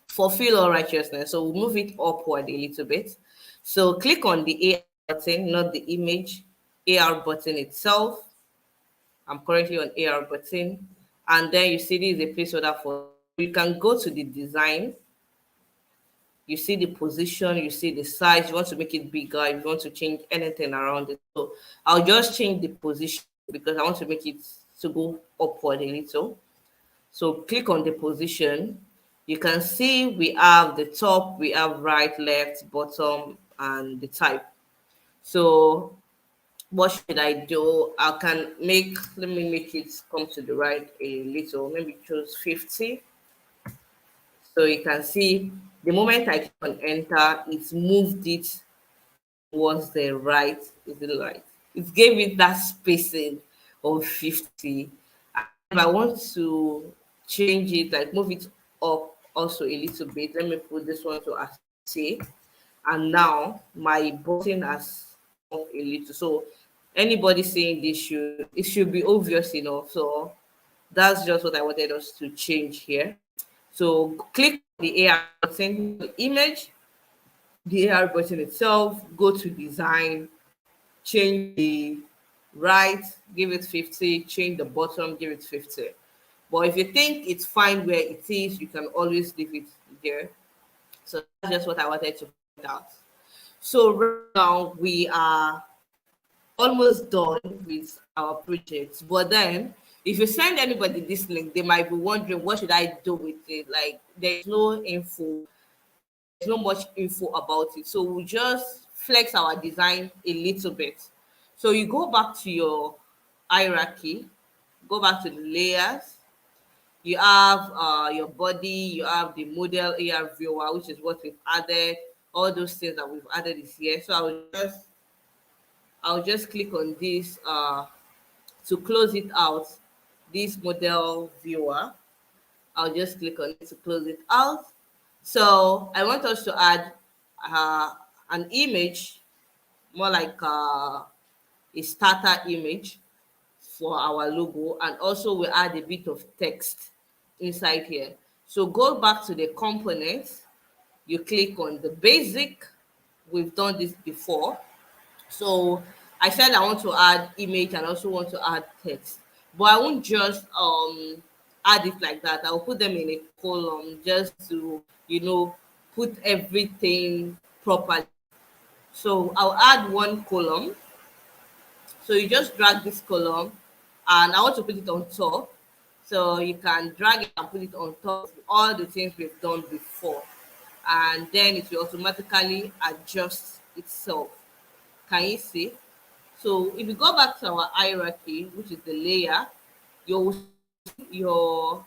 fulfill all righteousness. So we'll move it upward a little bit. So click on the AR button, not the image, AR button itself. I'm currently on AR button. And then you see this is a placeholder for, you can go to the design. You see the position, you see the size. You want to make it bigger, if you want to change anything around it. So I'll just change the position because I want to make it to go upward a little. So click on the position. You can see we have the top, we have right, left, bottom, and the type. So what should I do? I can make, let me make it come to the right a little, maybe choose 50. So you can see the moment I click on enter, it's moved it towards the right. Is it right? It gave it that spacing of 50. And if I want to change it, like move it up also a little bit, let me put this one to activate. And now my button has come up a little. So anybody seeing this should, it should be obvious enough. So that's just what I wanted us to change here. So click the AR button, the image, the AR button itself, go to design, change the right, give it 50, change the bottom, give it 50. But if you think it's fine where it is, you can always leave it there. So that's just what I wanted to point out. So right now we are almost done with our project. But then if you send anybody this link, they might be wondering, what should I do with it? Like there's no info, there's not much info about it. So we just flex our design a little bit. So you go back to your hierarchy, go back to the layers. You have your body, you have the model AR viewer, which is what we've added. All those things that we've added is here. So I'll just click on this to close it out. This model viewer, I'll just click on it to close it out. So I want us to add an image, more like a starter image for our logo, and also we add a bit of text inside here. So go back to the components, you click on the basic. We've done this before. So I said I want to add image and also want to add text, but I won't just add it like that. I'll put them in a column just to, put everything properly. So I'll add one column. So you just drag this column and I want to put it on top. So you can drag it and put it on top of all the things we've done before, and then it will automatically adjust itself. Can you see? So if you go back to our hierarchy, which is the layer, you will see your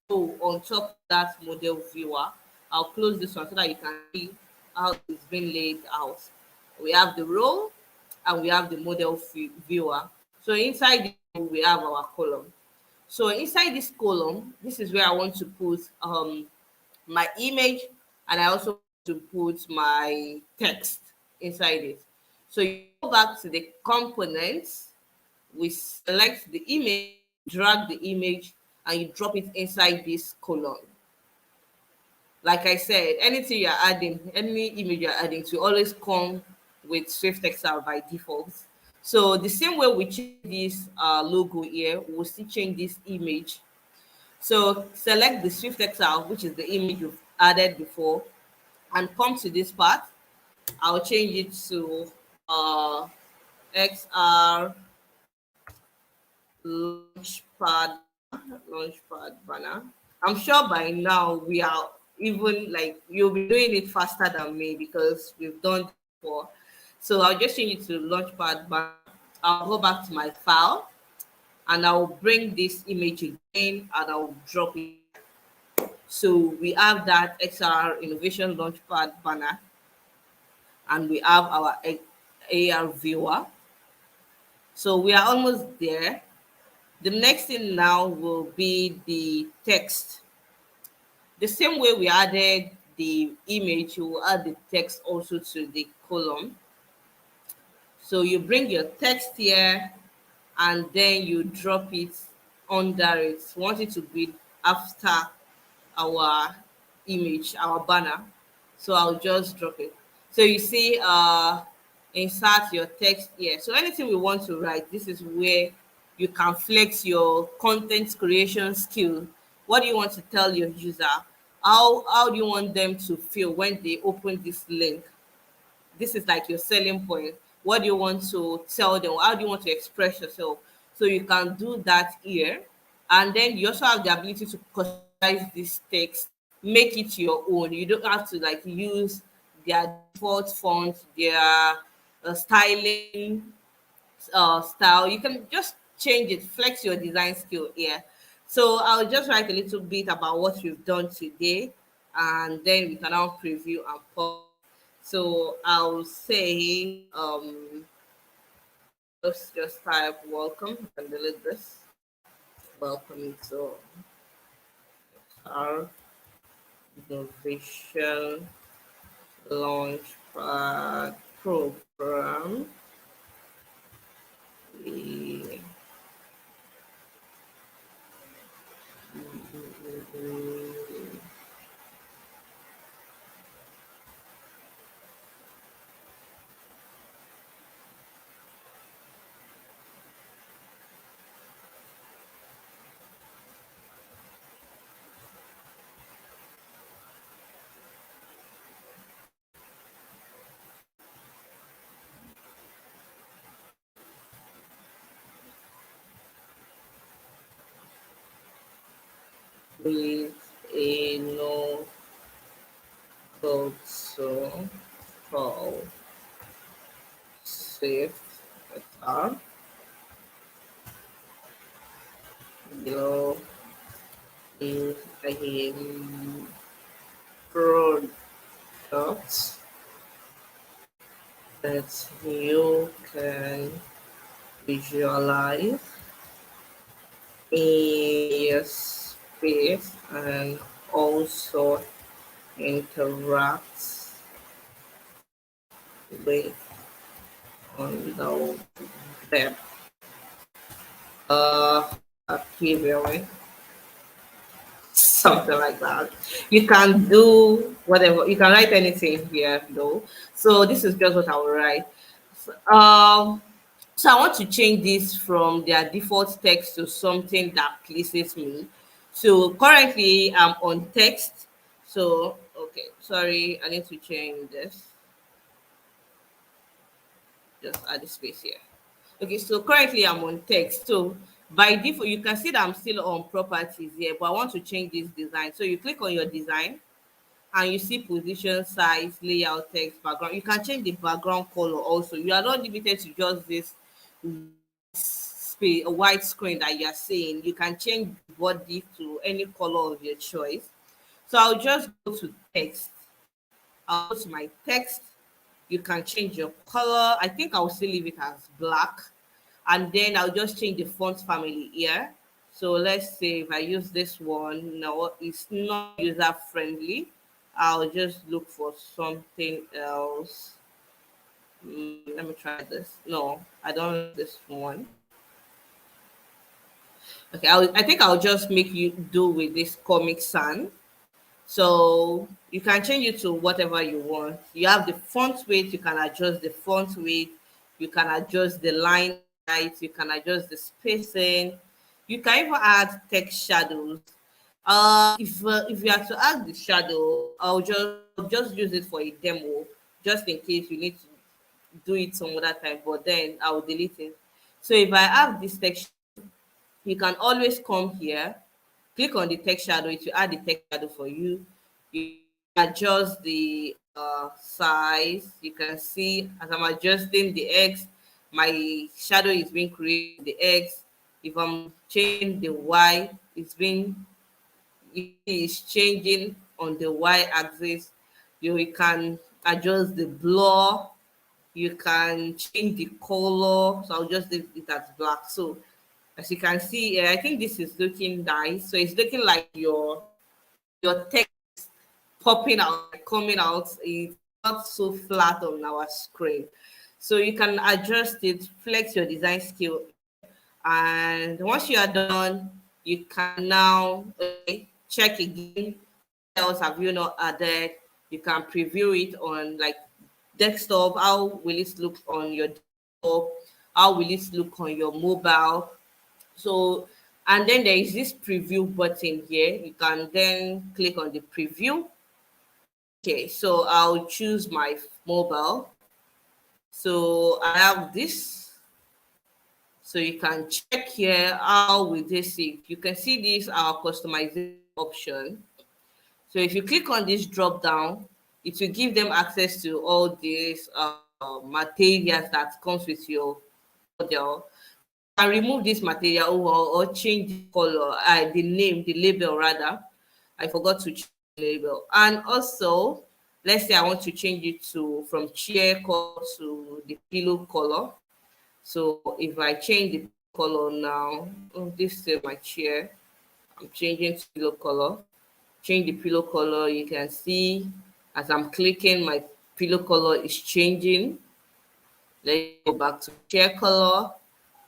role on top of that model viewer. I'll close this one so that you can see how it's been laid out. We have the role and we have the model viewer. So inside the role, we have our column. So inside this column, this is where I want to put my image, and I also want to put my text inside it. So you go back to the components, we select the image, drag the image, and you drop it inside this column. Like I said, anything you're adding, any image you're adding to always come with Swift Excel by default. So the same way we change this logo here, we'll still change this image. So select the Swift Excel, which is the image you've added before, and come to this part. I'll change it to XR Launchpad Launchpad banner. I'm sure by now we are even like you'll be doing it faster than me because we've done it before. So I'll just change it to Launchpad banner. I'll go back to my file and I'll bring this image again and I'll drop it. So we have that XR Innovation Launchpad banner and we have our AR viewer. So we are almost there. The next thing now will be the text. The same way we added the image, you will add the text also to the column. So you bring your text here and then you drop it under it. We want it to be after our image, our banner. So I'll just drop it. So you see, insert your text here. So anything we want to write, this is where you can flex your content creation skill. What do you want to tell your user? How do you want them to feel when they open this link? This is like your selling point. What do you want to tell them? How do you want to express yourself? So you can do that here. And then you also have the ability to customize this text, make it your own. You don't have to like use their default font, their styling style. You can just change it, flex your design skill here. So I'll just write a little bit about what we've done today, and then we can now preview and pause. So I'll say, let's just type welcome and delete this. Welcome to our Innovation Launchpad program. We with a no code so called Swift XR below is a product that you can visualize in your space and also interact with on the web. Previously, something like that. You can do whatever. You can write anything here, though. So this is just what I will write. So I want to change this from their default text to something that pleases me. So currently I'm on text. So, okay, sorry, I need to change this. Just add the space here. Okay, so currently I'm on text. So By default, you can see that I'm still on properties here, but I want to change this design. So you click on your design and you see position, size, layout, text, background. You can change the background color also. You are not limited to just this space, a white screen that you are seeing. You can change the body to any color of your choice. So I'll just go to text. I'll go to my text. You can change your color. I think I'll still leave it as black. And then I'll just change the font family here. So let's say if I use this one, no, it's not user friendly. I'll just look for something else. Let me try this. No, I don't like this one. Okay, I think I'll just make you do with this Comic Sans. So you can change it to whatever you want. You have the font weight, you can adjust the font weight, you can adjust the line height, you can adjust the spacing, you can even add text shadows. If you have to add the shadow, I'll just use it for a demo, just in case you need to do it some other time, but then I'll delete it. So if I have this text, you can always come here, click on the text shadow, it will add the text shadow for you. You adjust the size. You can see as I'm adjusting the X, my shadow is being created the X. If I'm changing the Y, it's changing on the Y axis. You can adjust the blur, you can change the color. So I'll just leave it as black. So as you can see, I think this is looking nice. So it's looking like your text popping out, coming out. It's not so flat on our screen. So you can adjust it, flex your design skill, and once you are done, you can now check again. What else have you not added? You can preview it on like desktop. How will it look on your desktop? How will it look on your mobile? So, and then there is this preview button here. You can then click on the preview. Okay, so I'll choose my mobile. So I have this. So you can check here how will this see. You can see this our customization option. So if you click on this drop down, it will give them access to all these materials that comes with your model. Can remove this material or change the color, the name, the label rather. I forgot to change the label. And also, let's say I want to change it to from chair color to the pillow color. So if I change the color now, this is my chair. I'm changing to pillow color. Change the pillow color. You can see as I'm clicking, my pillow color is changing. Let's go back to chair color.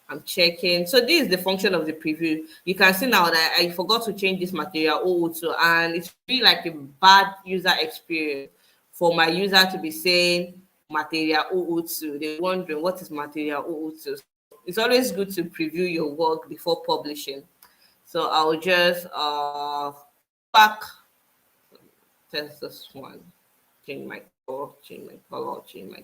I'm checking. So this is the function of the preview. You can see now that I forgot to change this material 002, and it's really like a bad user experience for my user to be saying material 002. They're wondering what is material 002. It's always good to preview your work before publishing. So I'll just back test this one. Change my color, change my color, change my.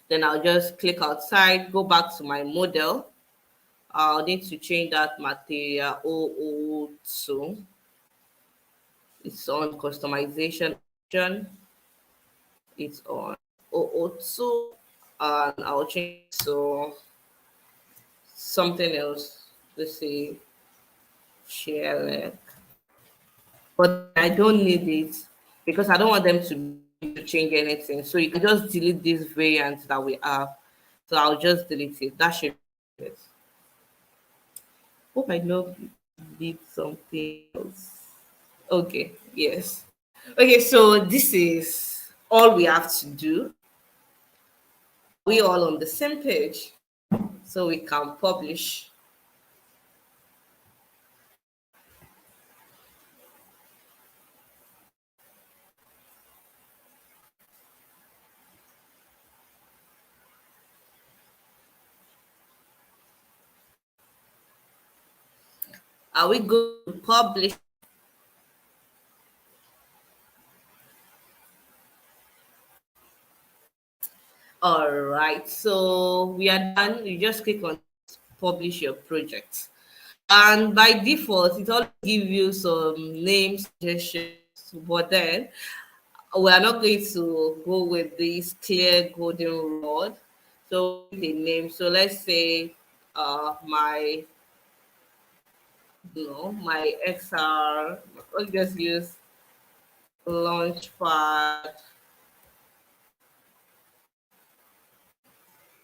Then I'll just click outside, go back to my model. I'll need to change that material 002. It's on customization option. It's on 002. And I'll change to something else. Let's see, share link. But I don't need it because I don't want them to change anything. So you can just delete this variant that we have. So I'll just delete it. That should be it. Hope I know did something else. Okay, yes. Okay, so this is all we have to do. We all on the same page, so we can publish. Are we going to publish? All right, so we are done. You just click on publish your project. And by default, it always give you some name suggestions, but then we are not going to go with this clear golden rod. So the name. So let's say my my XR. Let's just use Launchpad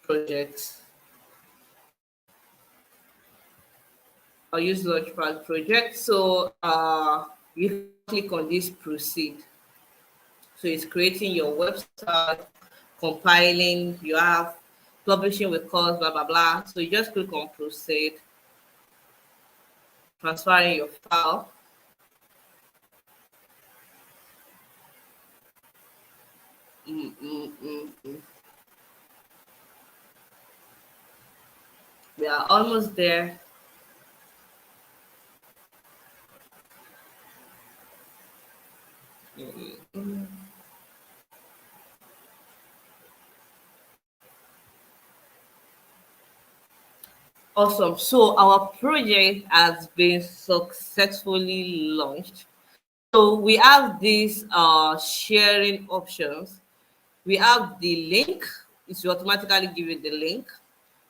project. I'll use Launchpad project. So you click on this proceed. So it's creating your website, compiling, you have publishing with course, blah, blah, blah. So you just click on proceed, transferring your file. Mm, mm, mm, mm. We are almost there. Mm, mm. Awesome. So our project has been successfully launched. So we have these sharing options. We have the link. It will automatically give you the link.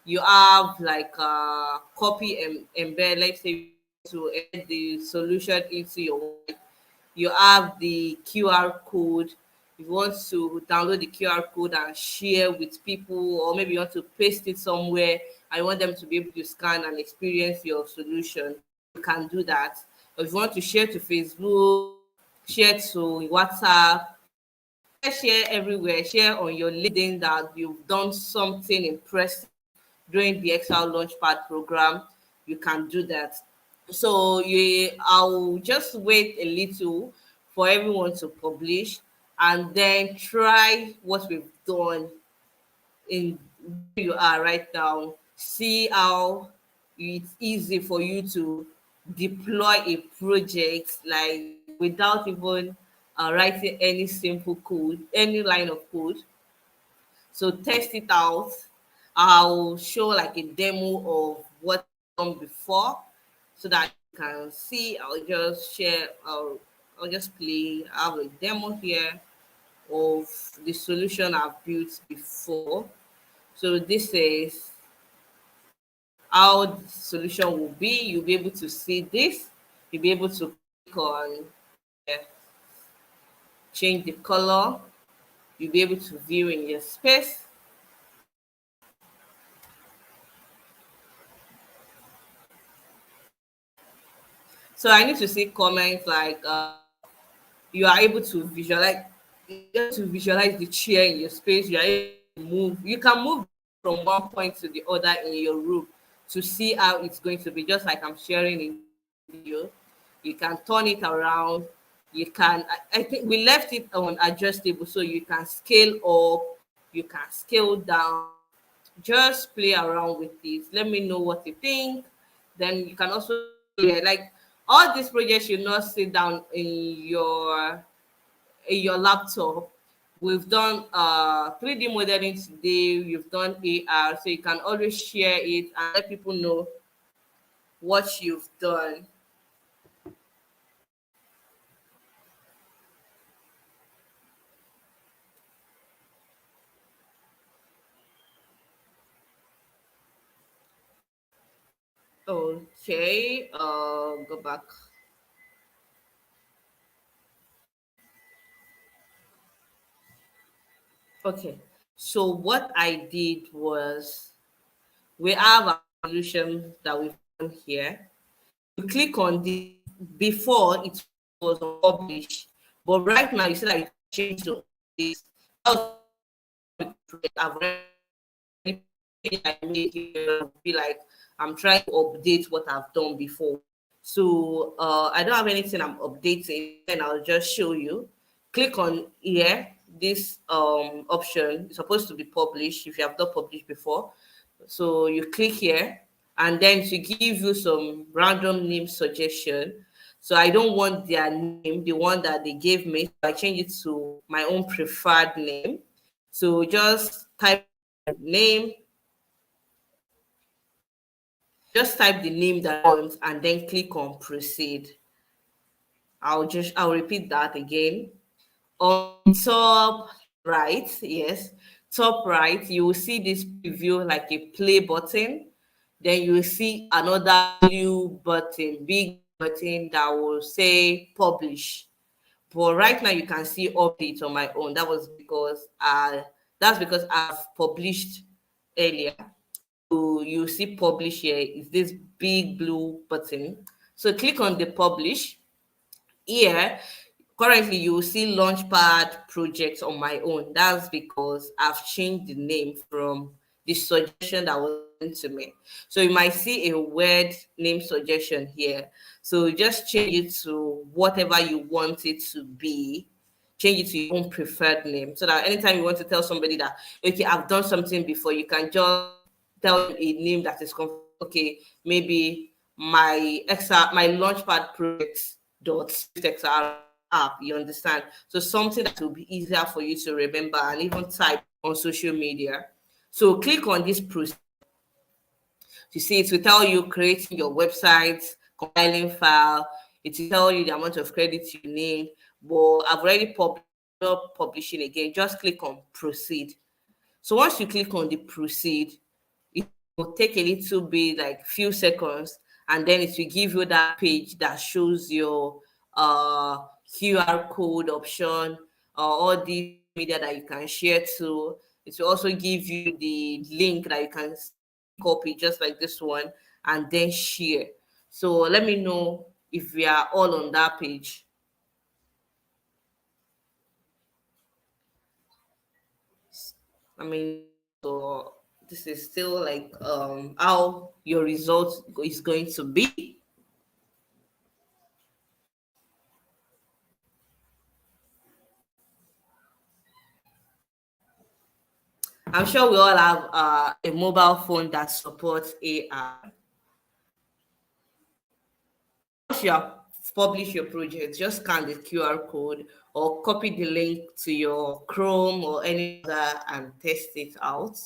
You have like copy and embed. Let's say to embed the solution into your website. You have the QR code. If you want to download the QR code and share with people, or maybe you want to paste it somewhere and you want them to be able to scan and experience your solution, you can do that. Or if you want to share to Facebook, share to WhatsApp, share everywhere, share on your LinkedIn that you've done something impressive during the Excel Launchpad program, you can do that. So I'll just wait a little for everyone to publish and then try what we've done in where you are right now. See how it's easy for you to deploy a project like without even writing any simple code, any line of code. So test it out. I'll show like a demo of what I've done before so that you can see. I'll just share, I'll just play. I have a demo here of the solution I've built before. So this is how the solution will be. You'll be able to see this. You'll be able to click on change the color. You'll be able to view in your space. So I need to see comments like you are able to visualize the chair in your space. You are able to move. You can move from one point to the other in your room to see how it's going to be. Just like I'm sharing in video, you can turn it around. You can. I think we left it on adjustable, so you can scale up. You can scale down. Just play around with it. Let me know what you think. Then you can also, yeah, like all these projects should not sit down in your laptop. We've done 3D modeling today. We've done AR, so you can always share it and let people know what you've done. Okay, go back. Okay, so what I did was we have a solution that we've done here. You click on this. Before it was published, but right now you see that you can change to this. That was I've already I made here be like I'm trying to update what I've done before. So I don't have anything I'm updating, and I'll just show you. Click on here, this option is supposed to be published if you have not published before. So you click here, and then to give you some random name suggestion. So I don't want their name, the one that they gave me. So I change it to my own preferred name. So just type name, Just type the name that you want and then click on proceed. I'll repeat that again. On top right, yes, top right, you will see this preview like a play button. Then you will see another blue button, big button that will say publish. But right now you can see updates on my own. That's because I've published earlier. So you see publish here is this big blue button. So click on the publish. Here, currently you will see Launchpad projects on my own. That's because I've changed the name from the suggestion that was given to me. So you might see a weird name suggestion here. So just change it to whatever you want it to be. Change it to your own preferred name so that anytime you want to tell somebody that, okay, I've done something before, you can just tell them a name that is okay, maybe my launchpad project dot xr app, you understand? So something that will be easier for you to remember and even type on social media. So click on this process. You see, it will tell you creating your website, compiling file. It will tell you the amount of credits you need. But I've already not publishing again. Just click on proceed. So once you click on the proceed, it will take a little bit, like few seconds, and then it will give you that page that shows your QR code option, all the media that you can share to. It will also give you the link that you can copy, just like this one, and then share. So let me know if we are all on that page. I mean, so this is still like how your result is going to be. I'm sure we all have a mobile phone that supports AI. Once you have published your project, just scan the QR code or copy the link to your Chrome or any other and test it out.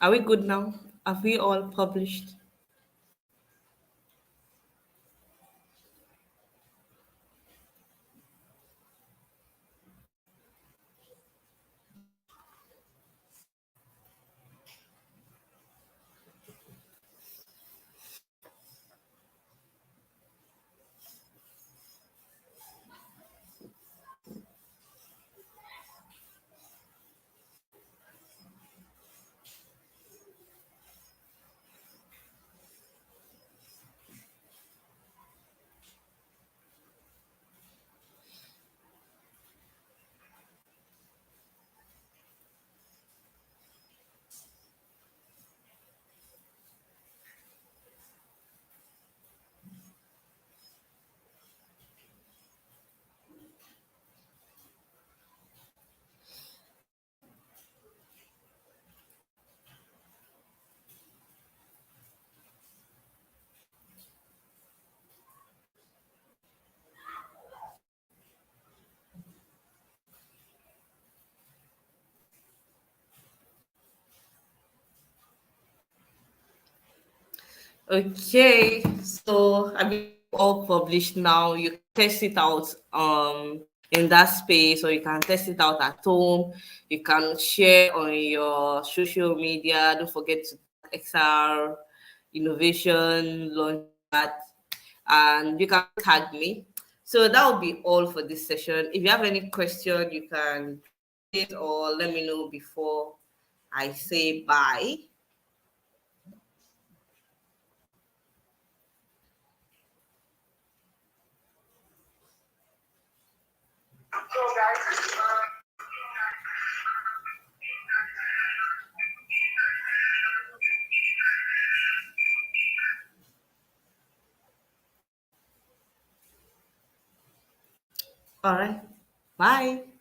Are we good now? Have we all published? Okay, so I mean all published now. You can test it out in that space, or you can test it out at home. You can share on your social media. Don't forget to XR Innovation Launchpad, and you can tag me. So that will be all for this session. If you have any question, you can it or let me know before I say bye. All right. Bye.